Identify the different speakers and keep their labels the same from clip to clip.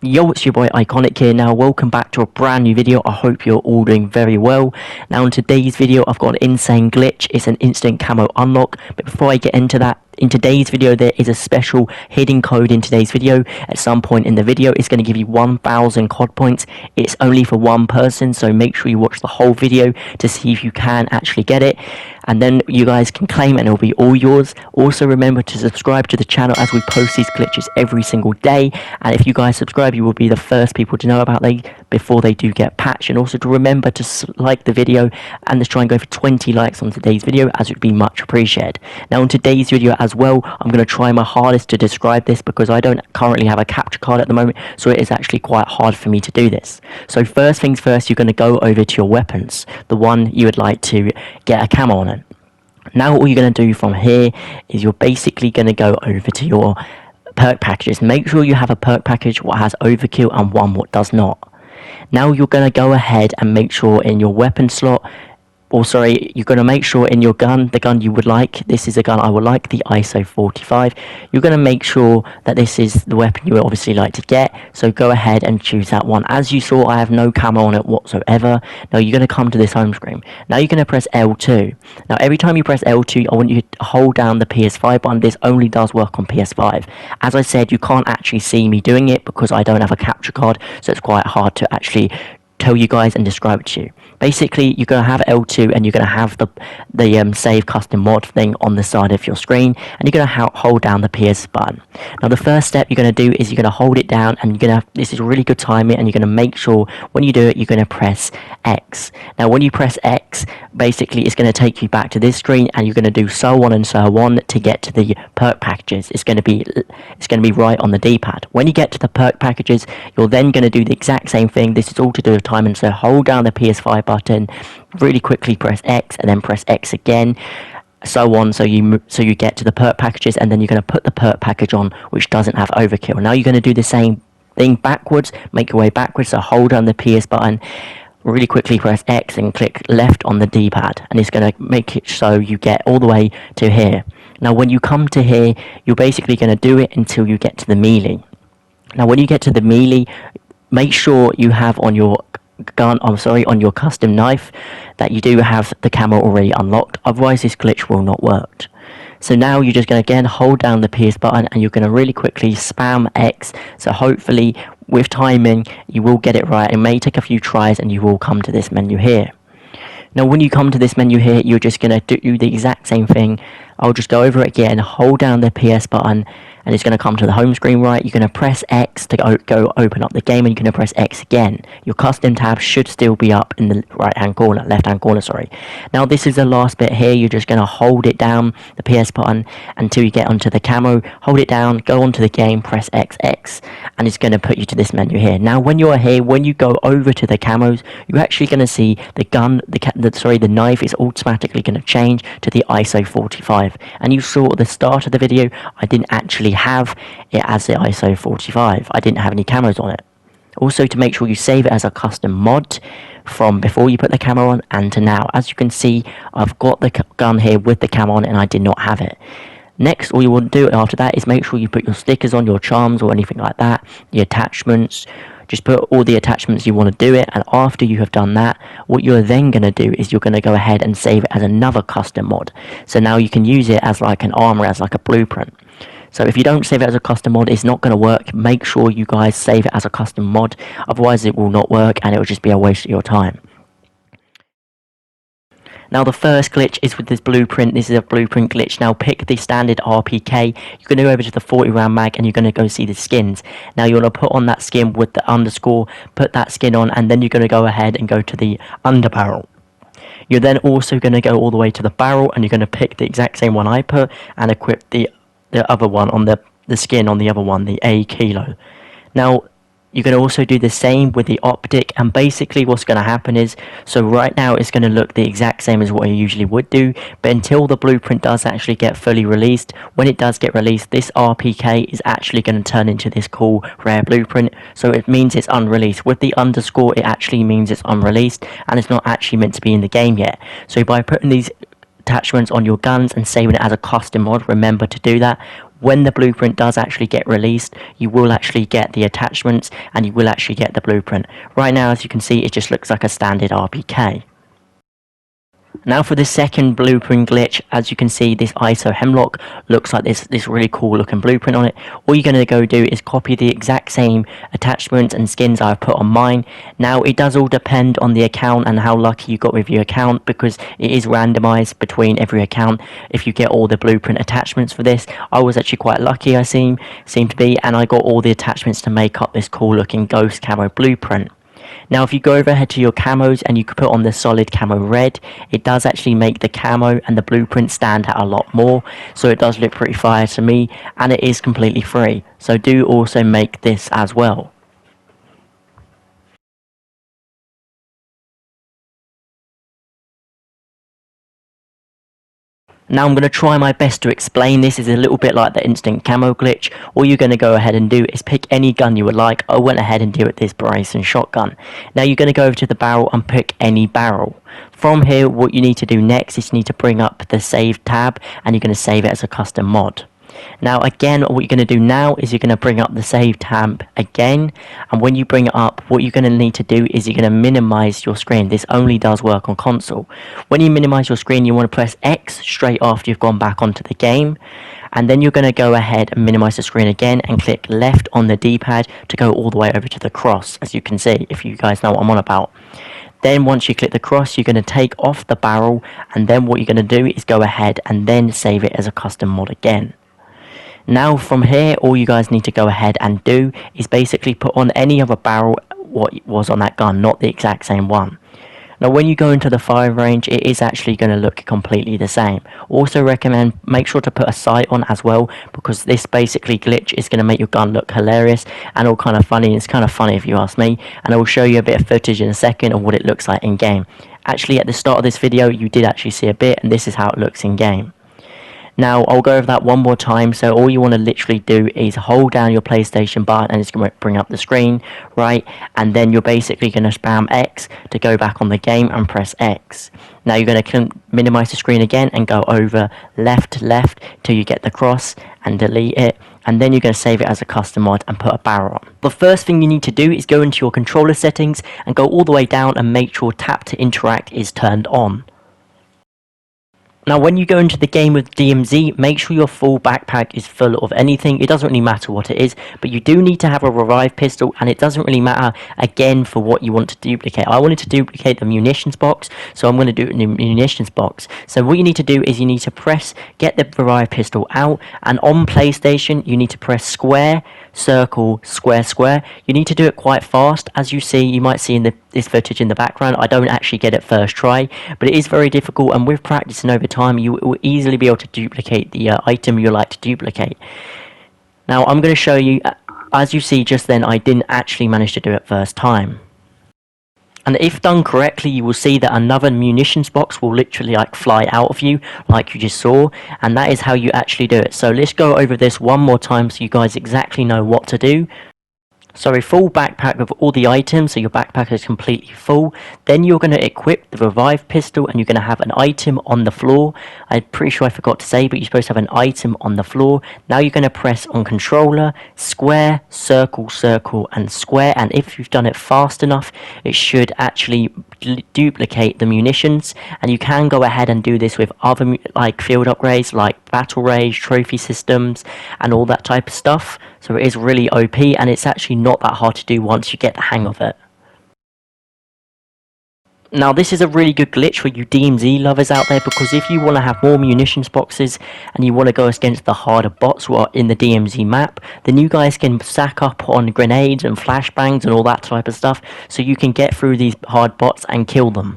Speaker 1: Yo, it's your boy Iconic here. Now welcome back to a brand new video. I hope you're all doing very well. Now in today's video I've got an insane glitch. It's an instant camo unlock, but before I get into that, in today's video there is a special hidden code in today's video. At some point in the video it's going to give you 1000 COD points. It's only for one person, so make sure you watch the whole video to see if you can actually get it, and then you guys can claim and it'll be all yours. Also remember to subscribe to the channel as we post these glitches every single day, and if you guys subscribe you will be the first people to know about them before they do get patched. And also to remember to like the video and let's try and go for 20 likes on today's video, as it would be much appreciated. Now in today's video as well, I'm going to try my hardest to describe this because I don't currently have a capture card at the moment, so it is actually quite hard for me to do this. So first things first, you're going to go over to your weapons, the one you would like to get a camo on it. Now all you're going to do from here is you're basically going to go over to your perk packages. Make sure you have a perk package what has overkill and one what does not. Now you're going to go ahead and make sure in your weapon slot, you're going to make sure in your gun, the gun you would like, this is a gun I would like, the ISO 45, you're going to make sure that this is the weapon you would obviously like to get, so go ahead and choose that one. As you saw, I have no camo on it whatsoever. Now you're going to come to this home screen. Now you're going to press L2. Now every time you press L2, I want you to hold down the PS5 button. This only does work on PS5. As I said, you can't actually see me doing it because I don't have a capture card, so it's quite hard to actually tell you guys and describe it to you. Basically, you're going to have L2 and you're going to have the save custom mod thing on the side of your screen, and you're going to hold down the PS button. Now the first step you're going to do is you're going to hold it down, and you're going to this is really good timing, and you're going to make sure when you do it you're going to press X. Now when you press X, basically it's going to take you back to this screen, and you're going to do so on and so on to get to the perk packages. It's going to be right on the D-pad. When you get to the perk packages, you're then going to do the exact same thing. This is all to do with timing, so hold down the PS5 button, really quickly press X, and then press X again, so on, so you get to the perk packages, and then you're going to put the perk package on which doesn't have overkill. Now you're going to do the same thing backwards, make your way backwards, so hold down the PS button, really quickly press X and click left on the D-pad, and it's going to make it so you get all the way to here. Now when you come to here, you're basically going to do it until you get to the melee. Now when you get to the melee, make sure you have on your on your custom knife that you do have the camo already unlocked, otherwise this glitch will not work. So now you're just going to again hold down the PS button, and you're going to really quickly spam X, so hopefully with timing you will get it right. It may take a few tries and you will come to this menu here. Now when you come to this menu here, you're just going to do the exact same thing. I'll just go over it again, hold down the PS button, and it's going to come to the home screen, right? You're going to press X to go open up the game, and you're going to press X again. Your custom tab should still be up in the left hand corner, sorry. Now this is the last bit here. You're just going to hold it down, the PS button, until you get onto the camo. Hold it down, go onto the game, press XX, and it's going to put you to this menu here. Now when you're here, when you go over to the camos, you're actually going to see the gun, the knife is automatically going to change to the ISO 45. And you saw at the start of the video, I didn't actually have it as the ISO 45. I didn't have any camos on it. Also, to make sure you save it as a custom mod from before you put the camo on and to now. As you can see, I've got the gun here with the camo on it, and I did not have it. Next, all you want to do after that is make sure you put your stickers on your charms or anything like that, the attachments. Just put all the attachments you want to do it, and after you have done that, what you're then going to do is you're going to go ahead and save it as another custom mod. So now you can use it as like an armor, as like a blueprint. So if you don't save it as a custom mod, it's not going to work. Make sure you guys save it as a custom mod, otherwise it will not work and it will just be a waste of your time. Now the first glitch is with this blueprint. This is a blueprint glitch. Now pick the standard RPK. You're going to go over to the 40 round mag, and you're going to go see the skins. Now you want to put on that skin with the underscore, put that skin on, and then you're going to go ahead and go to the underbarrel. You're then also going to go all the way to the barrel, and you're going to pick the exact same one I put and equip the other one on the skin on the other one, the A kilo. Now you can also do the same with the optic, and basically what's going to happen is, so right now it's going to look the exact same as what you usually would do, but until the blueprint does actually get fully released, when it does get released, this RPK is actually going to turn into this cool rare blueprint, so it means it's unreleased. With the underscore, it actually means it's unreleased, and it's not actually meant to be in the game yet. So by putting these attachments on your guns and saving it as a custom mod, remember to do that. when the blueprint does actually get released, you will actually get the attachments and you will actually get the blueprint. Right now, as you can see, it just looks like a standard RPK. Now for the second blueprint glitch, as you can see, this ISO hemlock looks like this really cool looking blueprint on it. All you're going to go do is copy the exact same attachments and skins I've put on mine. Now it does all depend on the account and how lucky you got with your account, because it is randomized between every account if you get all the blueprint attachments for this. I was actually quite lucky, I seem to be, and I got all the attachments to make up this cool looking ghost camo blueprint. Now if you go overhead to your camos and you could put on the solid camo red, it does actually make the camo and the blueprint stand out a lot more, so it does look pretty fire to me, and it is completely free, so do also make this as well. Now I'm going to try my best to explain this. Is a little bit like the instant camo glitch. All you're going to go ahead and do is pick any gun you would like. I went ahead and did this Bryson shotgun. Now you're going to go over to the barrel and pick any barrel. From here, what you need to do next is you need to bring up the save tab, and you're going to save it as a custom mod. Now again, what you're going to do now is you're going to bring up the save tab again, and when you bring it up, what you're going to need to do is you're going to minimize your screen. This only does work on console. When you minimize your screen, you want to press X straight after you've gone back onto the game, and then you're going to go ahead and minimize the screen again and click left on the D-pad to go all the way over to the cross, as you can see, if you guys know what I'm on about. Then once you click the cross, you're going to take off the barrel, and then what you're going to do is go ahead and then save it as a custom mod again. Now from here, all you guys need to go ahead and do is basically put on any other barrel what was on that gun, not the exact same one. Now when you go into the firing range, it is actually going to look completely the same. Also recommend make sure to put a sight on as well, because this basically glitch is going to make your gun look hilarious and all kind of funny. It's kind of funny if you ask me, and I will show you a bit of footage in a second of what it looks like in game. Actually at the start of this video you did actually see a bit, and this is how it looks in game. Now I'll go over that one more time. So all you want to literally do is hold down your PlayStation button, and it's going to bring up the screen, right? And then you're basically going to spam X to go back on the game and press X. Now you're going to minimize the screen again and go over left till you get the cross and delete it, and then you're going to save it as a custom mod and put a barrel on. The first thing you need to do is go into your controller settings and go all the way down and make sure tap to interact is turned on. Now when you go into the game with DMZ, make sure your full backpack is full of anything. It doesn't really matter what it is, but you do need to have a revive pistol, and it doesn't really matter again for what you want to duplicate. I wanted to duplicate the munitions box, so I'm going to do it in the munitions box. So what you need to do is you need to get the revive pistol out, and on PlayStation you need to press square, circle, square. You need to do it quite fast. As you see, you might see in this footage in the background, I don't actually get it first try, but it is very difficult, and with practicing over time you will easily be able to duplicate the item you like to duplicate. Now I'm going to show you. As you see just then, I didn't actually manage to do it first time. And if done correctly, you will see that another munitions box will literally like fly out of you, like you just saw, and that is how you actually do it. So let's go over this one more time so you guys exactly know what to do. So a full backpack with all the items, so your backpack is completely full. Then you're going to equip the revive pistol, and you're going to have an item on the floor. I'm pretty sure I forgot to say, but you're supposed to have an item on the floor. Now you're going to press on controller, square, circle, and square, and if you've done it fast enough, it should actually duplicate the munitions. And you can go ahead and do this with other like field upgrades like battle rage, trophy systems, and all that type of stuff. So it is really OP, and it's actually not that hard to do once you get the hang of it. Now this is a really good glitch for you DMZ lovers out there, because if you want to have more munitions boxes and you want to go against the harder bots who are in the DMZ map, then you guys can stack up on grenades and flashbangs and all that type of stuff, so you can get through these hard bots and kill them.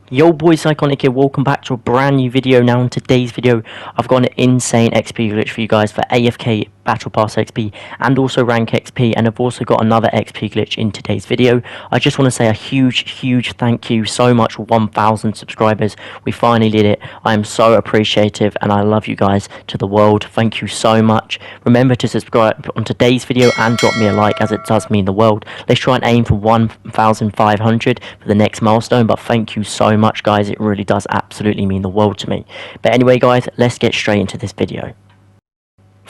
Speaker 1: Yo boys, Iconic here, welcome back to a brand new video. Now in today's video I've got an insane XP glitch for you guys for AFK Battle Pass XP and also Rank XP, and I've also got another XP glitch in today's video. I just want to say a huge thank you so much for 1,000 subscribers. We finally did it. I am so appreciative, and I love you guys to the world. Thank you so much. Remember to subscribe on today's video and drop me a like, as it does mean the world. Let's try and aim for 1,500 for the next milestone, but thank you so much guys, it really does absolutely mean the world to me. But anyway guys, let's get straight into this video.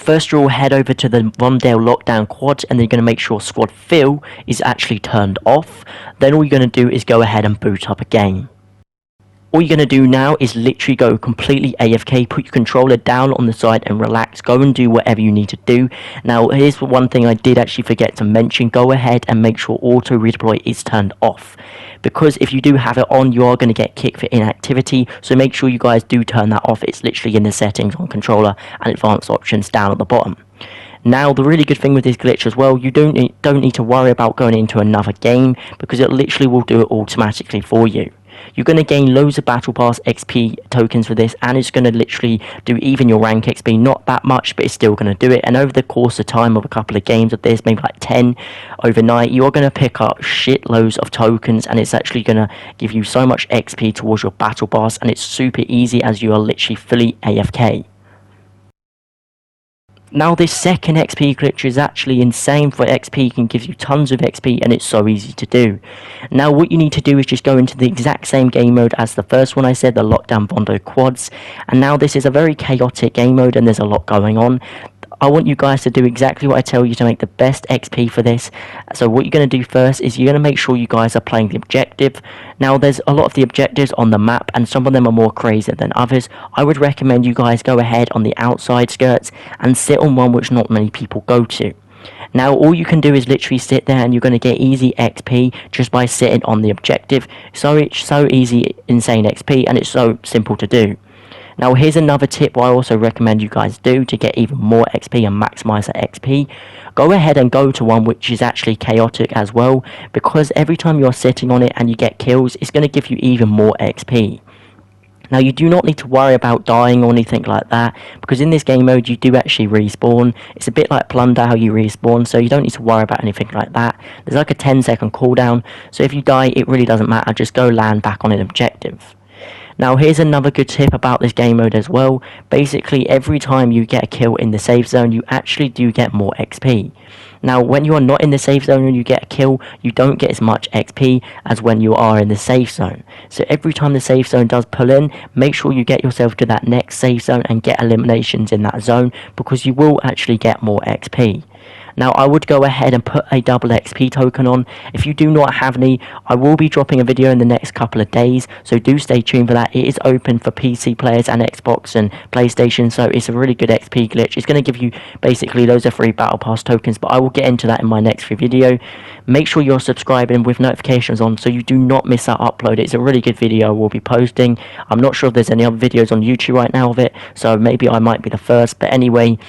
Speaker 1: First you'll head over to the Rondale lockdown quads, and then you're going to make sure squad fill is actually turned off. Then all you're going to do is go ahead and boot up a game. All you're going to do now is literally go completely AFK, put your controller down on the side and relax, go and do whatever you need to do. Now here's one thing I did actually forget to mention, go ahead and make sure auto redeploy is turned off, because if you do have it on you are going to get kicked for inactivity, so make sure you guys do turn that off. It's literally in the settings on controller and advanced options down at the bottom. Now the really good thing with this glitch as well, you don't need to worry about going into another game, because it literally will do it automatically for you. You're going to gain loads of Battle Pass XP tokens for this, and it's going to literally do even your rank XP, not that much, but it's still going to do it. And over the course of time of a couple of games of this, maybe like 10 overnight, you're going to pick up shitloads of tokens, and it's actually going to give you so much XP towards your Battle Pass, and it's super easy as you are literally fully AFK. Now this second XP glitch is actually insane for XP, can give you tons of XP, and it's so easy to do. Now what you need to do is just go into the exact same game mode as the first one I said, the lockdown Bondo quads, and now this is a very chaotic game mode and there's a lot going on. I want you guys to do exactly what I tell you to make the best XP for this. So what you're going to do first is you're going to make sure you guys are playing the objective. Now there's a lot of the objectives on the map, and some of them are more crazy than others. I would recommend you guys go ahead on the outside skirts and sit on one which not many people go to. Now all you can do is literally sit there and you're going to get easy XP just by sitting on the objective. So it's so easy, insane XP, and it's so simple to do. Now here's another tip what I also recommend you guys do to get even more XP and maximize that XP. Go ahead and go to one which is actually chaotic as well, because every time you're sitting on it and you get kills, it's going to give you even more XP. Now you do not need to worry about dying or anything like that, because in this game mode you do actually respawn. It's a bit like plunder how you respawn, so you don't need to worry about anything like that. There's like a 10-second cooldown, so if you die it really doesn't matter, just go land back on an objective. Now here's another good tip about this game mode as well. Basically every time you get a kill in the safe zone you actually do get more XP. Now when you are not in the safe zone and you get a kill, you don't get as much XP as when you are in the safe zone. So every time the safe zone does pull in, make sure you get yourself to that next safe zone and get eliminations in that zone, because you will actually get more XP. Now I would go ahead and put a double XP token on. If you do not have any, I will be dropping a video in the next couple of days, so do stay tuned for that. It is open for PC players and Xbox and PlayStation, so it's a really good XP glitch. It's going to give you basically loads of free Battle Pass tokens, but I will get into that in my next video. Make sure you're subscribing with notifications on so you do not miss out upload. It's a really good video we'll be posting. I'm not sure if there's any other videos on YouTube right now of it, so maybe I might be the first, but anyway,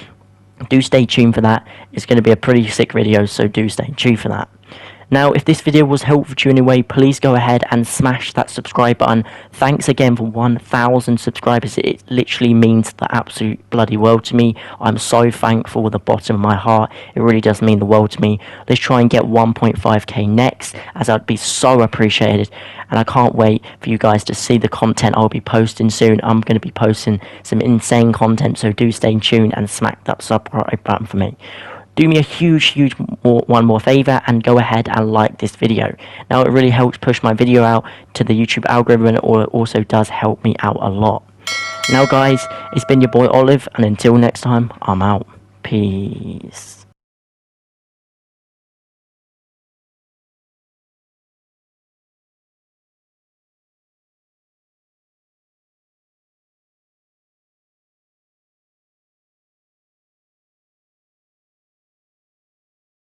Speaker 1: do stay tuned for that. It's going to be a pretty sick video, so do stay tuned for that. Now, if this video was helpful to you in any way, please go ahead and smash that subscribe button. Thanks again for 1,000 subscribers. It literally means the absolute bloody world to me. I'm so thankful with the bottom of my heart. It really does mean the world to me. Let's try and get 1.5k next, as I'd be so appreciated. And I can't wait for you guys to see the content I'll be posting soon. I'm going to be posting some insane content, so do stay tuned and smack that subscribe button for me. Do me a huge one more favor and go ahead and like this video. Now it really helps push my video out to the YouTube algorithm, and it also does help me out a lot. Now guys, it's been your boy Olive, and until next time, I'm out. Peace.